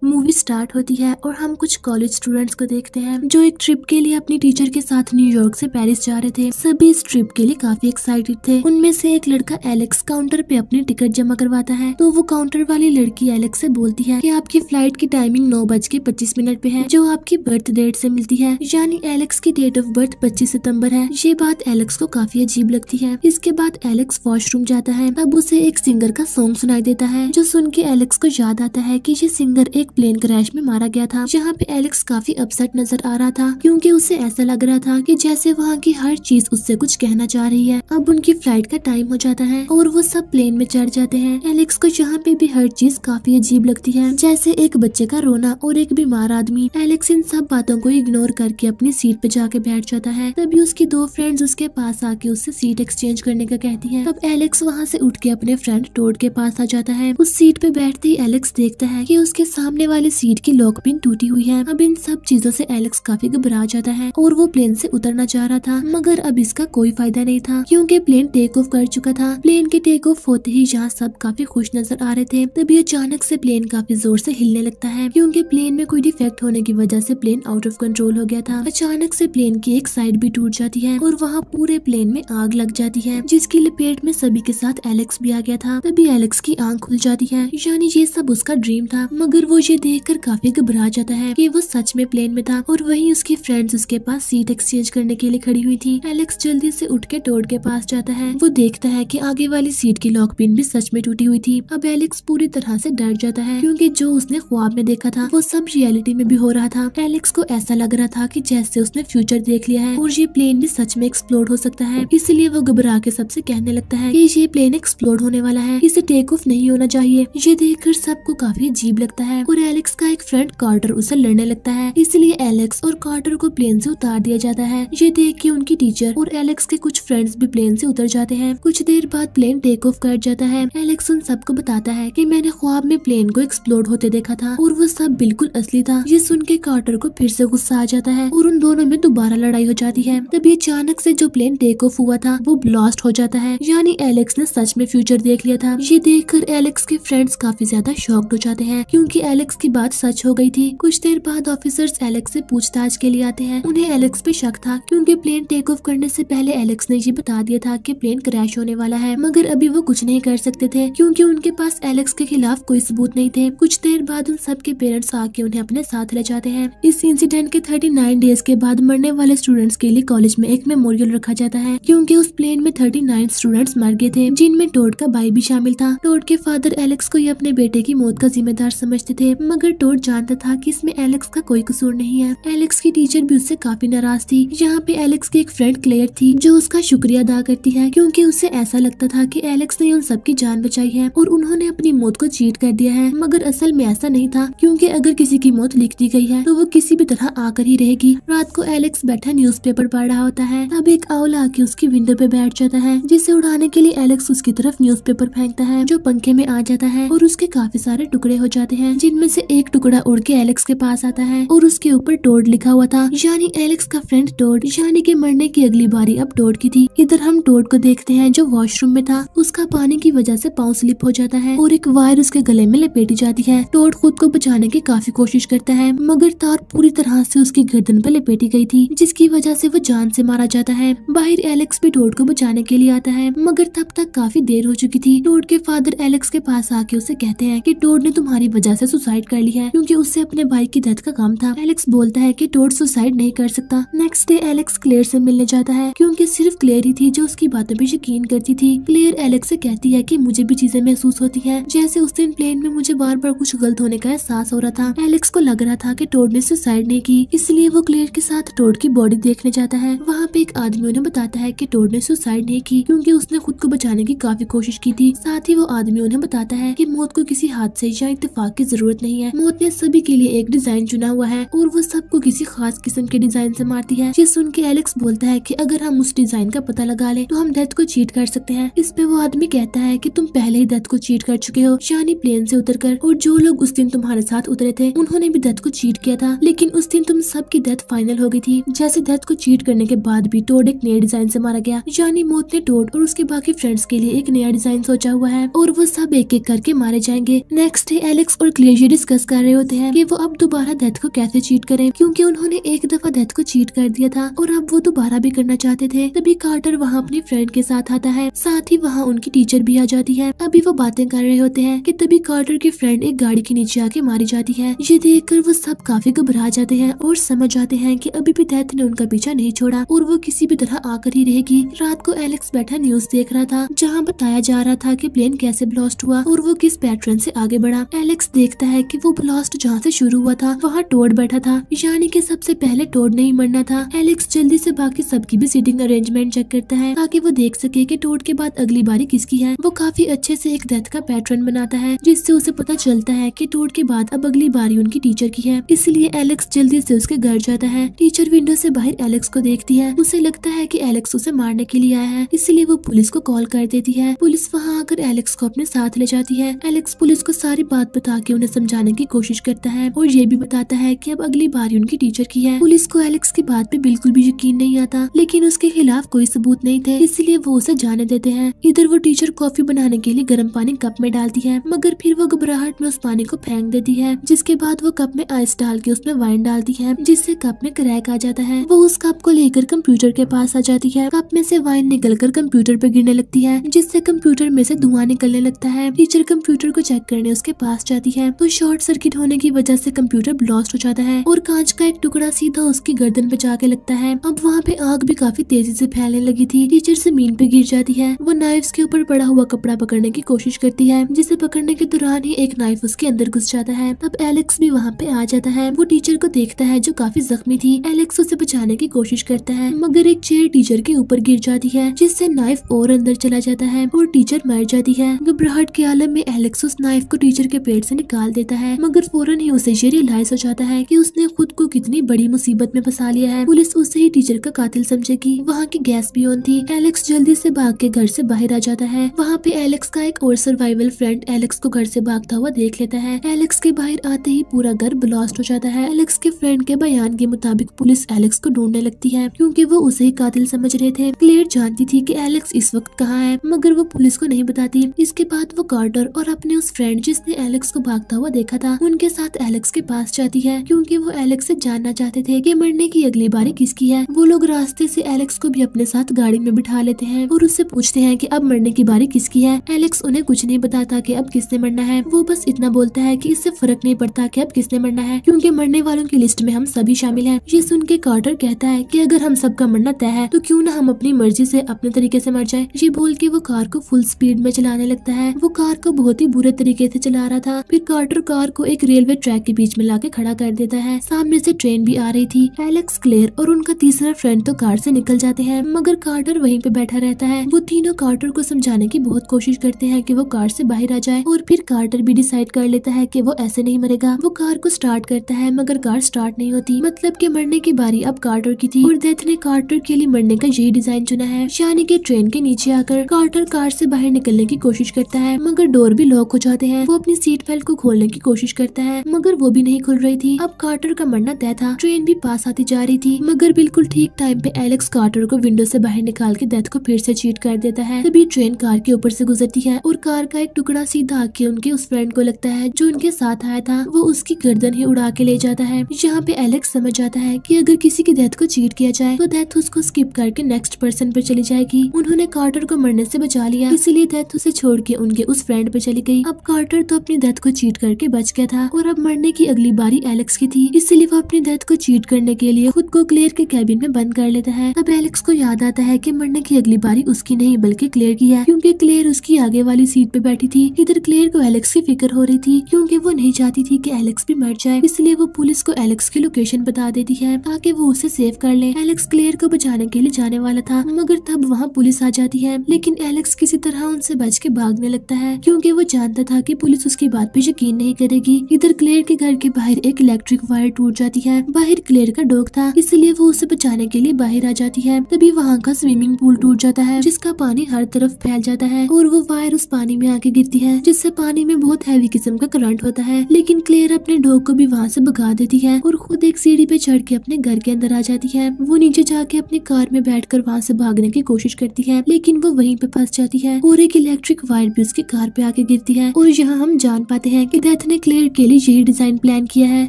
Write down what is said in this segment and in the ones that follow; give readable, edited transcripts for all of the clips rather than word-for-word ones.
Movie start होती है और हम कुछ कॉलेज स्टूडेंट्स को देखते हैं जो एक ट्रिप के लिए अपनी टीचर के साथ न्यूयॉर्क से पेरिस जा रहे थे। सभी इस ट्रिप के लिए काफी एक्साइटेड थे। उनमें से एक लड़का एलेक्स काउंटर पे अपनी टिकट जमा करवाता है तो वो काउंटर वाली लड़की एलेक्स से बोलती है कि आपकी फ्लाइट की टाइमिंग 9:25 पे है जो आपकी बर्थ डेट से मिलती है, यानी एलेक्स की डेट ऑफ बर्थ 25 सितंबर है। ये बात एलेक्स को काफी अजीब लगती है। इसके बाद एलेक्स वॉशरूम जाता है, तब उसे एक सिंगर का सॉन्ग सुनाई देता है जो सुन के एलेक्स को याद आता है कि ये सिंगर एक प्लेन क्रैश में मारा गया था। यहाँ पे एलेक्स काफी अपसेट नजर आ रहा था क्योंकि उसे ऐसा लग रहा था कि जैसे वहाँ की हर चीज उससे कुछ कहना चाह रही है। अब उनकी फ्लाइट का टाइम हो जाता है और वो सब प्लेन में चढ़ जाते हैं। एलेक्स को यहाँ पे भी हर चीज काफी अजीब लगती है, जैसे एक बच्चे का रोना और एक बीमार आदमी। एलेक्स इन सब बातों को इग्नोर करके अपनी सीट पे जाके बैठ जाता है। तभी उसकी दो फ्रेंड्स उसके पास आके उससे सीट एक्सचेंज करने का कहती है। तब एलेक्स वहाँ से उठ के अपने फ्रेंड टोड के पास आ जाता है। उस सीट पे बैठते ही एलेक्स देखता है कि उसके सामने वाली सीट की लॉक पिन टूटी हुई है। अब इन सब चीजों से एलेक्स काफी घबरा जाता है और वो प्लेन से उतरना चाह रहा था, मगर अब इसका कोई फायदा नहीं था क्योंकि प्लेन टेक ऑफ कर चुका था। प्लेन के टेक ऑफ होते ही यहाँ सब काफी खुश नजर आ रहे थे। तभी अचानक से प्लेन काफी जोर से हिलने लगता है क्योंकि प्लेन में कोई डिफेक्ट होने की वजह से प्लेन आउट ऑफ कंट्रोल हो गया था। अचानक से प्लेन की एक साइड भी टूट जाती है और वहाँ पूरे प्लेन में आग लग जाती है, जिसकी लपेट में सभी के साथ एलेक्स भी आ गया था। तभी एलेक्स की आंख खुल जाती है, यानी ये सब उसका ड्रीम था। मगर वो ये देखकर काफी घबरा जाता है कि वो सच में प्लेन में था और वहीं उसकी फ्रेंड्स उसके पास सीट एक्सचेंज करने के लिए खड़ी हुई थी। एलेक्स जल्दी से उठ के टोड के पास जाता है। वो देखता है कि आगे वाली सीट की लॉक पिन भी सच में टूटी हुई थी। अब एलेक्स पूरी तरह से डर जाता है क्योंकि जो उसने ख्वाब में देखा था वो सब रियलिटी में भी हो रहा था। एलेक्स को ऐसा लग रहा था कि जैसे उसने फ्यूचर देख लिया है और ये प्लेन भी सच में एक्सप्लोड हो सकता है। इसलिए वो घबरा के सबसे कहने लगता है कि ये प्लेन एक्सप्लोड होने वाला है, इसे टेक ऑफ नहीं होना चाहिए। ये देखकर सबको काफी अजीब लगता है और एलेक्स का एक फ्रेंड कार्टर उसे लड़ने लगता है। इसलिए एलेक्स और कार्टर को प्लेन से उतार दिया जाता है। ये देख के उनकी टीचर और एलेक्स के कुछ फ्रेंड्स भी प्लेन से उतर जाते हैं। कुछ देर बाद प्लेन टेक ऑफ कर जाता है। एलेक्स उन सबको बताता है कि मैंने ख्वाब में प्लेन को एक्सप्लोड होते देखा था और वो सब बिल्कुल असली था। ये सुन के कार्टर को फिर से गुस्सा आ जाता है और उन दोनों में दोबारा लड़ाई हो जाती है। तभी अचानक से जो प्लेन टेक ऑफ हुआ था वो ब्लास्ट हो जाता है, यानी एलेक्स ने सच में फ्यूचर देख लिया था। ये देखकर एलेक्स के फ्रेंड्स काफी ज्यादा शॉक्ड हो जाते हैं क्योंकि एलेक्स की बात सच हो गई थी। कुछ देर बाद ऑफिसर्स एलेक्स से पूछताछ के लिए आते हैं। उन्हें एलेक्स पे शक था क्योंकि प्लेन टेक ऑफ करने से पहले एलेक्स ने ये बता दिया था कि प्लेन क्रैश होने वाला है, मगर अभी वो कुछ नहीं कर सकते थे क्योंकि उनके पास एलेक्स के खिलाफ कोई सबूत नहीं थे। कुछ देर बाद उन सब के पेरेंट्स आके उन्हें अपने साथ ले जाते हैं। इस इंसिडेंट के 39 डेज के बाद मरने वाले स्टूडेंट्स के लिए कॉलेज में एक मेमोरियल रखा जाता है क्योंकि उस प्लेन में 39 स्टूडेंट्स मर गए थे, जिनमें टोड का भाई भी शामिल था। टोड के फादर एलेक्स को ये अपने बेटे की मौत का जिम्मेदार समझते थे, मगर टोड जानता था कि इसमें एलेक्स का कोई कसूर नहीं है। एलेक्स की टीचर भी उससे काफी नाराज थी। यहाँ पे एलेक्स की एक फ्रेंड क्लेयर थी जो उसका शुक्रिया अदा करती है क्योंकि उसे ऐसा लगता था कि एलेक्स ने उन सबकी जान बचाई है और उन्होंने अपनी मौत को चीट कर दिया है, मगर असल में ऐसा नहीं था क्योंकि अगर किसी की मौत लिख दी गई है तो वो किसी भी तरह आकर ही रहेगी। रात को एलेक्स बैठा न्यूज़पेपर पढ़ रहा होता है, तब एक आउल आके उसकी विंडो पे बैठ जाता है, जिसे उड़ाने के लिए एलेक्स उसकी तरफ न्यूज़पेपर फेंकता है जो पंखे में आ जाता है और उसके काफी सारे टुकड़े हो जाते हैं, जिनमें से एक टुकड़ा उड़ के एलेक्स के पास आता है और उसके ऊपर टोड लिखा हुआ था, यानी एलेक्स का फ्रेंड टोड, यानी कि मरने की अगली बारी अब टोड की थी। इधर हम टोड को देखते हैं जो वॉशरूम में था। उसका पानी की वजह से पाँव स्लिप हो जाता है और एक वायर उसके गले में लपेटी जाती है। टोड खुद को बचाने की काफी कोशिश करता है, मगर तार पूरी तरह से उसकी गर्दन पर लपेटी गई थी, जिसकी वजह से वो जान से मारा जाता है। बाहर एलेक्स भी टोड को बचाने के लिए आता है, मगर तब तक काफी देर हो चुकी थी। टोड के फादर एलेक्स के पास आके उसे कहते हैं कि टोड ने तुम्हारी वजह से सुसाइड कर ली है क्योंकि उससे अपने भाई की डेथ का काम था। एलेक्स बोलता है कि टोड सुसाइड नहीं कर सकता। नेक्स्ट डे एलेक्स क्लेयर से मिलने जाता है क्योंकि सिर्फ क्लेयर ही थी जो उसकी बातों पे यकीन करती थी। क्लेयर एलेक्स से कहती है कि मुझे भी चीजें महसूस होती है, जैसे उस दिन प्लेन में मुझे बार बार कुछ गलत होने का एहसास हो रहा था। एलेक्स को लग रहा था कि टोड ने सुसाइड नहीं की, इसलिए वो क्लेयर के साथ टोड की बॉडी देखने जाता है। वहाँ पे एक आदमी उन्हें बताता है कि टोड ने सुसाइड नहीं की क्योंकि उसने खुद को बचाने की काफी कोशिश की थी। साथ ही वो आदमी उन्हें बताता है कि मौत को किसी हादसे या इत्तेफाक की जरूरत नहीं है। मौत ने सभी के लिए एक डिजाइन चुना हुआ है और वो सबको किसी खास किस्म के डिजाइन से मारती है। ये सुन के एलेक्स बोलता है कि अगर हम उस डिजाइन का पता लगा लें तो हम डेथ को चीट कर सकते हैं। इस पे वो आदमी कहता है कि तुम पहले ही डेथ को चीट कर चुके हो, यानी प्लेन से उतरकर, और जो लोग उस दिन तुम्हारे साथ उतरे थे उन्होंने भी डेथ को चीट किया था, लेकिन उस दिन तुम सबकी डेथ फाइनल हो गई थी। जैसे डेथ को चीट करने के बाद भी टोड एक नए डिजाइन से मारा गया, यानी मौत ने टोड और उसके बाकी फ्रेंड्स के लिए एक नया डिजाइन सोचा हुआ है और वो सब एक एक करके मारे जाएंगे। नेक्स्ट डे एलेक्स और क्लेयर डिस्कस कर रहे होते हैं कि वो अब दोबारा डेथ को कैसे चीट करें, क्योंकि उन्होंने एक दफा डेथ को चीट कर दिया था और अब वो दोबारा भी करना चाहते थे। तभी कार्टर वहाँ अपनी फ्रेंड के साथ आता है, साथ ही वहाँ उनकी टीचर भी आ जाती है। अभी वो बातें कर रहे होते हैं कि तभी कार्टर की फ्रेंड एक गाड़ी के नीचे आके मारी जाती है। ये देखकर वो सब काफी घबरा जाते हैं और समझ जाते हैं कि अभी भी डेथ ने उनका पीछा नहीं छोड़ा और वो किसी भी तरह आकर ही रहेगी। रात को एलेक्स बैठा न्यूज देख रहा था, जहाँ बताया जा रहा था कि प्लेन कैसे ब्लास्ट हुआ और वो किस पैटर्न से आगे बढ़ा। एलेक्स देखता है कि वो ब्लास्ट जहाँ से शुरू हुआ था वहाँ टोड बैठा था, यानी कि सबसे पहले टोड ने ही मरना था। एलेक्स जल्दी से बाकी सबकी भी सीटिंग अरेंजमेंट चेक करता है ताकि वो देख सके कि टोड के बाद अगली बारी किसकी है। वो काफी अच्छे से एक डेथ का पैटर्न बनाता है, जिससे उसे पता चलता है कि टोड के बाद अब अगली बारी उनकी टीचर की है। इसलिए एलेक्स जल्दी से उसके घर जाता है। टीचर विंडो से बाहर एलेक्स को देखती है, उसे लगता है कि एलेक्स उसे मारने के लिए आया है, इसलिए वो पुलिस को कॉल कर देती है। पुलिस वहाँ आकर एलेक्स को अपने साथ ले जाती है। एलेक्स पुलिस को सारी बात बता के उन्हें समझाने की कोशिश करता है और ये भी बताता है कि अब अगली बारी उनकी टीचर की है। पुलिस को एलेक्स की बात पे बिल्कुल भी यकीन नहीं आता, लेकिन उसके खिलाफ कोई सबूत नहीं थे, इसलिए वो उसे जाने देते हैं। इधर वो टीचर कॉफी बनाने के लिए गर्म पानी कप में डालती है, मगर फिर वो घबराहट में उस पानी को फेंक देती है, जिसके बाद वो कप में आइस डाल के उसमें वाइन डालती है, जिससे कप में क्रैक आ जाता है। वो उस कप को लेकर कंप्यूटर के पास आ जाती है। कप में से वाइन निकलकर कंप्यूटर पे गिरने लगती है, जिससे कंप्यूटर में से धुआं निकलने लगता है। टीचर कंप्यूटर को चेक करने उसके पास जाती है तो शॉर्ट सर्किट होने की वजह से कंप्यूटर ब्लास्ट हो जाता है और कांच का एक टुकड़ा सीधा उसकी गर्दन पे जाके लगता है। अब वहाँ पे आग भी काफी तेजी से फैलने लगी थी। टीचर जमीन पे गिर जाती है। वो नाइफ्स के ऊपर पड़ा हुआ कपड़ा पकड़ने की कोशिश करती है, जिसे पकड़ने के दौरान ही एक नाइफ उसके अंदर घुस जाता है। तब एलेक्स भी वहाँ पे आ जाता है। वो टीचर को देखता है जो काफी जख्मी थी। एलेक्स उसे बचाने की कोशिश करता है, मगर एक चेयर टीचर के ऊपर गिर जाती है, जिससे नाइफ और अंदर चला जाता है और टीचर मर जाती है। घबराहट के आलम में एलेक्स उस नाइफ को टीचर के पेट से निकाल देता है, मगर फौरन ही उसे ये रियलाइज हो जाता है कि उसने खुद को कितनी बड़ी मुसीबत में फंसा लिया है। पुलिस उसे ही टीचर का कातिल समझेगी। वहाँ की गैस भी ऑन थी। एलेक्स जल्दी से भाग के घर से बाहर आ जाता है। वहाँ पे एलेक्स का एक और सर्वाइवल फ्रेंड एलेक्स को घर से भागता हुआ देख लेता है। एलेक्स के बाहर आते ही पूरा घर ब्लास्ट हो जाता है। एलेक्स के फ्रेंड के बयान के मुताबिक पुलिस एलेक्स को ढूंढने लगती है, क्योंकि वो उसे ही कातिल समझ रहे थे। क्लेयर जानती थी कि एलेक्स इस वक्त कहाँ है, मगर वो पुलिस को नहीं बताती। इसके बाद वो कार्टर और अपने उस फ्रेंड जिसने एलेक्स को भागता हुआ देखा था उनके साथ एलेक्स के पास जाती है, क्योंकि वो एलेक्स से जानना चाहते थे कि मरने की अगली बारी किसकी है। वो लोग रास्ते से एलेक्स को भी अपने साथ गाड़ी में बिठा लेते हैं और उससे पूछते हैं कि अब मरने की बारी किसकी है। एलेक्स उन्हें कुछ नहीं बताता कि अब किसने मरना है। वो बस इतना बोलता है कि इससे फर्क नहीं पड़ता कि अब किसने मरना है, क्योंकि मरने वालों की लिस्ट में हम सभी शामिल हैं। ये सुन के कार्टर कहता है कि अगर हम सबका मरना तय है तो क्यों ना हम अपनी मर्जी से अपने तरीके से मर जाए। ये बोल के वो कार को फुल स्पीड में चलाने लगता है। वो कार को बहुत ही बुरे तरीके से चला रहा था। फिर कार्टर कार को एक रेलवे ट्रैक के बीच में लाके खड़ा कर देता है। सामने से ट्रेन भी आ रही थी। एलेक्स, क्लेयर और उनका तीसरा फ्रेंड तो कार से निकल जाते हैं, मगर कार्टर वहीं पे बैठा रहता है। वो तीनों कार्टर को समझाने की बहुत कोशिश करते हैं कि वो कार से बाहर आ जाए, और फिर कार्टर भी डिसाइड कर लेता है कि वो ऐसे नहीं मरेगा। वो कार को स्टार्ट करता है, मगर कार स्टार्ट नहीं होती। मतलब कि मरने की बारी अब कार्टर की थी और डेथ ने कार्टर के लिए मरने का यही डिजाइन चुना है, यानी कि ट्रेन के नीचे आकर कार्टर कार से बाहर निकलने की कोशिश करता है, मगर डोर भी लॉक हो जाते हैं। वो अपनी सीट बेल्ट को खोलने की कोशिश करता है, मगर वो भी नहीं खुल रही थी। अब कार्टर का मरना तय था। ट्रेन भी पास आती जा रही थी, मगर बिल्कुल ठीक टाइम पे एलेक्स कार्टर को विंडो से बाहर निकाल के डेथ को फिर से चीट कर देता है। तभी ट्रेन कार के ऊपर से गुजरती है और कार का एक टुकड़ा सीधा आके उनके उस फ्रेंड को लगता है जो उनके साथ आया था। वो उसकी गर्दन ही उड़ा के ले जाता है। यहाँ पे एलेक्स समझ जाता है कि अगर किसी की डेथ को चीट किया जाए तो डेथ उसको स्किप करके नेक्स्ट पर्सन पर चली जाएगी। उन्होंने कार्टर को मरने से बचा लिया, इसीलिए डेथ उसे छोड़ के उनके उस फ्रेंड पे चली गई। अब कार्टर तो अपनी डेथ को चीट करके बच गया था और अब मरने की अगली बारी एलेक्स की थी, इसलिए वो अपनी डेथ को चीट करने के लिए खुद को क्लेयर के कैबिन में बंद कर लेता है। तब एलेक्स को याद आता है कि मरने की अगली बारी उसकी नहीं बल्कि क्लेयर की है, क्योंकि क्लेयर उसकी आगे वाली सीट पे बैठी थी। इधर क्लेयर को एलेक्स की फिक्र हो रही थी, क्योंकि वो नहीं चाहती थी कि एलेक्स भी मर जाए, इसलिए वो पुलिस को एलेक्स की लोकेशन बता देती है ताकि वो उसे सेव कर ले। एलेक्स क्लेयर को बचाने के लिए जाने वाला था, मगर तब वहाँ पुलिस आ जाती है, लेकिन एलेक्स किसी तरह उनसे बच के भागने लगता है, क्योंकि वो जानता था कि पुलिस उसकी बात पे यकीन नहीं करेगी। इधर क्लेयर के घर के बाहर एक इलेक्ट्रिक वायर टूट जाती है। बाहर क्लेयर का डॉग था, इसलिए वो उसे बचाने के लिए बाहर आ जाती है। तभी वहाँ का स्विमिंग पूल टूट जाता है, जिसका पानी हर तरफ फैल जाता है और वो वायर उस पानी में आके गिरती है, जिससे पानी में बहुत हैवी किस्म का करंट होता है। लेकिन क्लेयर अपने डॉग को भी वहाँ से भगा देती है और खुद एक सीढ़ी पे चढ़ के अपने घर के अंदर आ जाती है। वो नीचे जाके अपनी कार में बैठकर वहाँ से भागने की कोशिश करती है, लेकिन वो वहीं पे फंस जाती है और एक इलेक्ट्रिक वायर भी उसकी कार पे आके गिरती है। और यहाँ हम जान पाते हैं कि डेथ डेथ ने क्लेयर के लिए यही डिजाइन प्लान किया है।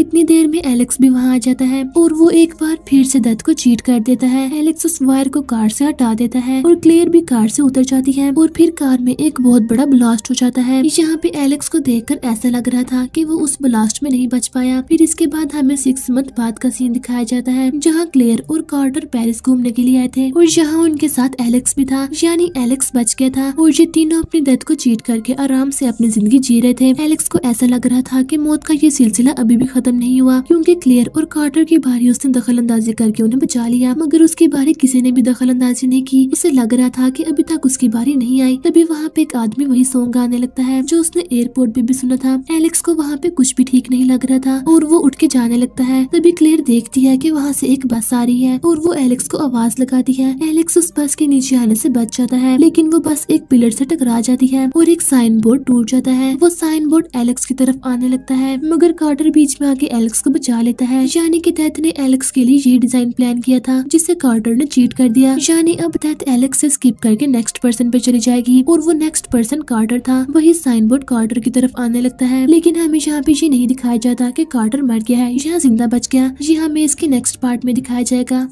इतनी देर में एलेक्स भी वहाँ आ जाता है और वो एक बार फिर से डेथ को चीट कर देता है। एलेक्स उस वायर को कार से हटा देता है और क्लेयर भी कार से उतर जाती है और फिर कार में एक बहुत बड़ा ब्लास्ट हो जाता है। यहाँ पे एलेक्स को देखकर ऐसा लग रहा था कि वो उस ब्लास्ट में नहीं बच पाया। फिर इसके बाद हमें 6 मंथ बाद का सीन दिखाया जाता है जहाँ क्लेयर और कार्टर पेरिस घूमने के लिए आए थे और यहाँ उनके साथ एलेक्स भी था, यानी एलेक्स बच गया था और ये तीनों अपनी डेथ को चीट करके आराम से अपनी जिंदगी जी रहे थे। एलेक्स को ऐसा लग रहा था कि मौत का ये सिलसिला अभी भी खत्म नहीं हुआ, क्योंकि क्लेयर और कार्टर की बारी उसने दखल अंदाजी करके उन्हें बचा लिया, मगर उसकी बारी किसी ने भी दखल अंदाजी नहीं की। उसे लग रहा था कि अभी तक उसकी बारी नहीं आई। तभी वहाँ पे एक आदमी वही सॉन्ग गाने लगता है जो उसने एयरपोर्ट पे भी सुना था। एलेक्स को वहाँ पे कुछ भी ठीक नहीं लग रहा था और वो उठ के जाने लगता है। तभी क्लेयर देखती है कि वहाँ से एक बस आ रही है और वो एलेक्स को आवाज लगाती है। एलेक्स उस बस के नीचे आने से बच जाता है, लेकिन वो बस एक पिलर से टकरा जाती है और एक साइन बोर्ड टूट जाता है। वो साइन बोर्ड एलेक्स की तरफ आने लगता है, मगर कार्टर बीच में आके एलेक्स को बचा लेता है। यानी कि डेथ ने एलेक्स के लिए ये डिजाइन प्लान किया था जिसे कार्टर ने चीट कर दिया। यानी अब डेथ एलेक्स से स्किप करके नेक्स्ट पर्सन पे चली जाएगी और वो नेक्स्ट पर्सन कार्टर था। वही साइन बोर्ड कार्टर की तरफ आने लगता है, लेकिन हमें यहाँ पे ये नहीं दिखाया जाता कि कार्टर मर गया है या जिंदा बच गया। ये हमें इसके नेक्स्ट पार्ट में दिखाया जाएगा।